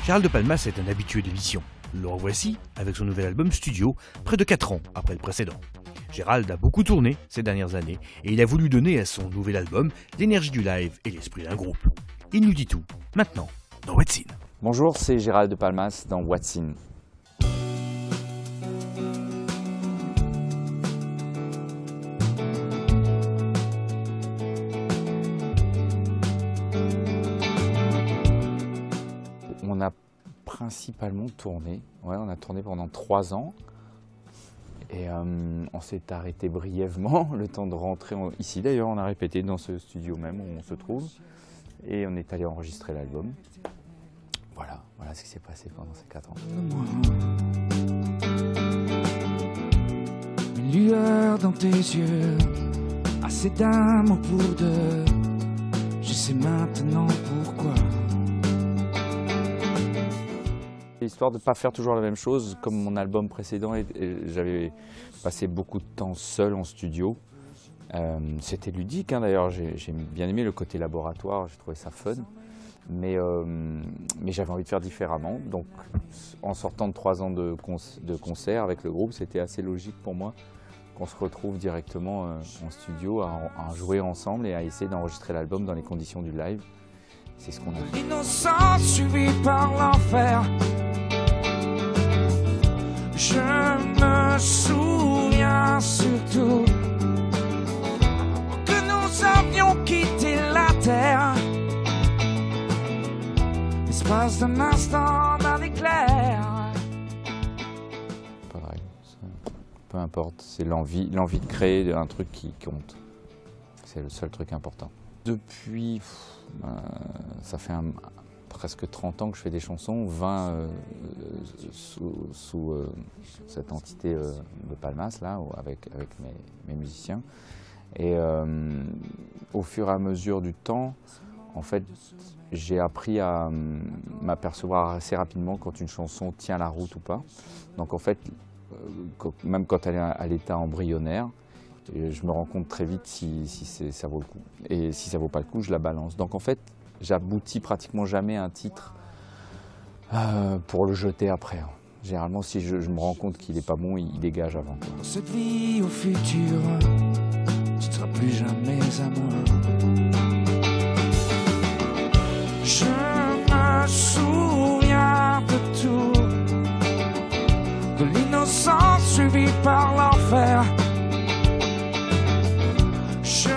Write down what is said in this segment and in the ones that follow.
Gérald de Palmas est un habitué de l'émission. Le revoici avec son nouvel album studio, près de 4 ans après le précédent. Gérald a beaucoup tourné ces dernières années et il a voulu donner à son nouvel album l'énergie du live et l'esprit d'un groupe. Il nous dit tout, maintenant, dans What's In. Bonjour, c'est Gérald de Palmas dans What's In. On a principalement tourné, on a tourné pendant 3 ans et on s'est arrêté brièvement, le temps de rentrer ici. D'ailleurs, on a répété dans ce studio même où on se trouve et on est allé enregistrer l'album. Voilà ce qui s'est passé pendant ces 4 ans. Une lueur dans tes yeux, assez d'amour pour deux, je sais maintenant pourquoi. Histoire de ne pas faire toujours la même chose, comme mon album précédent, j'avais passé beaucoup de temps seul en studio. C'était ludique, d'ailleurs, j'ai bien aimé le côté laboratoire, j'ai trouvé ça fun. Mais j'avais envie de faire différemment. Donc en sortant de 3 ans de concert avec le groupe, c'était assez logique pour moi qu'on se retrouve directement en studio à jouer ensemble et à essayer d'enregistrer l'album dans les conditions du live. C'est ce qu'on a fait. L'innocence suivie par l'enfer. Je me souviens surtout que nous avions quitté la terre. L'espace d'un instant, d'un éclair. Pas de règle, peu importe, c'est l'envie de créer un truc qui compte. C'est le seul truc important. Depuis, ça fait presque 30 ans que je fais des chansons, 20 sous cette entité de Palmas, là, avec mes musiciens. Et au fur et à mesure du temps, en fait, j'ai appris à m'apercevoir assez rapidement quand une chanson tient la route ou pas. Donc en fait, même quand elle est à l'état embryonnaire, je me rends compte très vite si ça vaut le coup. Et si ça vaut pas le coup, je la balance. Donc en fait, j'aboutis pratiquement jamais à un titre pour le jeter après. Généralement, si je me rends compte qu'il n'est pas bon, il dégage avant. Dans cette vie au futur, tu ne seras plus jamais à moi. Je me souviens de tout, de l'innocence suivie par l'enfer. Je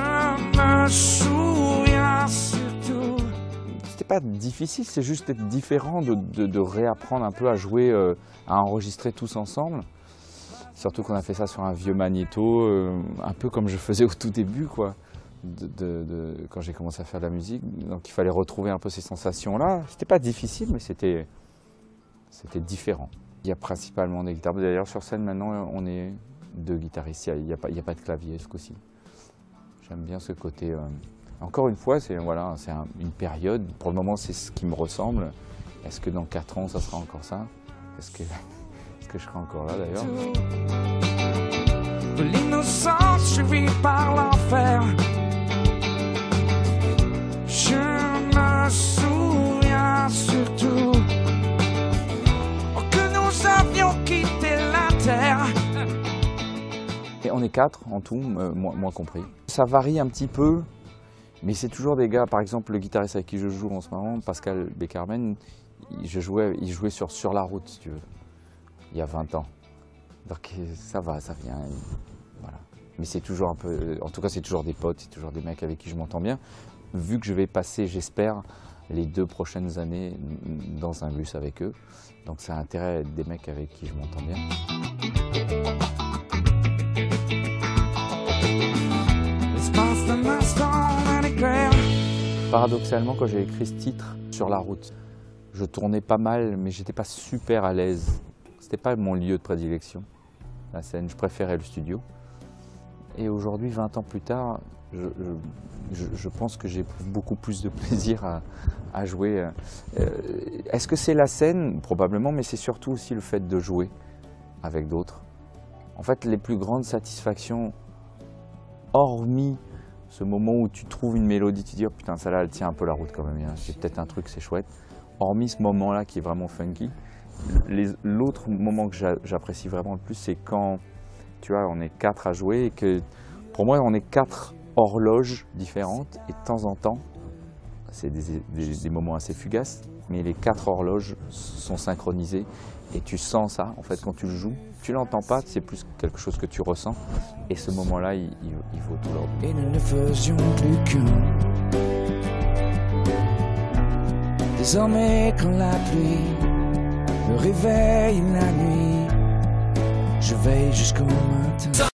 me souviens surtout. C'était pas difficile, c'est juste être différent, de réapprendre un peu à jouer, à enregistrer tous ensemble. Surtout qu'on a fait ça sur un vieux magnéto, un peu comme je faisais au tout début, quoi. Quand j'ai commencé à faire de la musique, donc il fallait retrouver un peu ces sensations-là. C'était pas difficile, mais c'était différent. Il y a principalement des guitares. D'ailleurs, sur scène, maintenant, on est 2 guitaristes. Il n'y a pas de clavier ce coup-ci. J'aime bien ce côté. Encore une fois, c'est une période. Pour le moment, c'est ce qui me ressemble. Est-ce que dans 4 ans, ça sera encore ça? Est-ce que je serai encore là, d'ailleurs? De l'innocence suivie par l'enfer. Je me souviens surtout que nous avions quitté la terre. Et on est 4 en tout, moi compris. Ça varie un petit peu, mais c'est toujours des gars, par exemple le guitariste avec qui je joue en ce moment, Pascal Beccarmen, il jouait sur la route, si tu veux, il y a 20 ans. Donc ça va, ça vient, voilà. Mais c'est toujours un peu, en tout cas c'est toujours des potes, c'est toujours des mecs avec qui je m'entends bien. Vu que je vais passer, j'espère, les 2 prochaines années dans un bus avec eux. Donc ça a intérêt à être des mecs avec qui je m'entends bien. Paradoxalement, quand j'ai écrit ce titre, sur la route, je tournais pas mal, mais j'étais pas super à l'aise. C'était pas mon lieu de prédilection, la scène. Je préférais le studio. Et aujourd'hui, 20 ans plus tard, je pense que j'ai beaucoup plus de plaisir à jouer. Est-ce que c'est la scène? Probablement, mais c'est surtout aussi le fait de jouer avec d'autres. En fait, les plus grandes satisfactions, hormis ce moment où tu trouves une mélodie, tu te dis oh putain, celle-là elle tient un peu la route quand même, c'est peut-être un truc, c'est chouette. hormis ce moment-là qui est vraiment funky, l'autre moment que j'apprécie vraiment le plus, c'est quand, tu vois, on est 4 à jouer et que, pour moi, on est 4 horloges différentes et de temps en temps, c'est des moments assez fugaces, mais les 4 horloges sont synchronisées et tu sens ça, en fait, quand tu le joues. Tu l'entends pas, c'est plus quelque chose que tu ressens et ce moment-là, il vaut tout l'or. Et nous ne faisions plus qu'un. Désormais quand la pluie me réveille la nuit, je veille jusqu'au matin.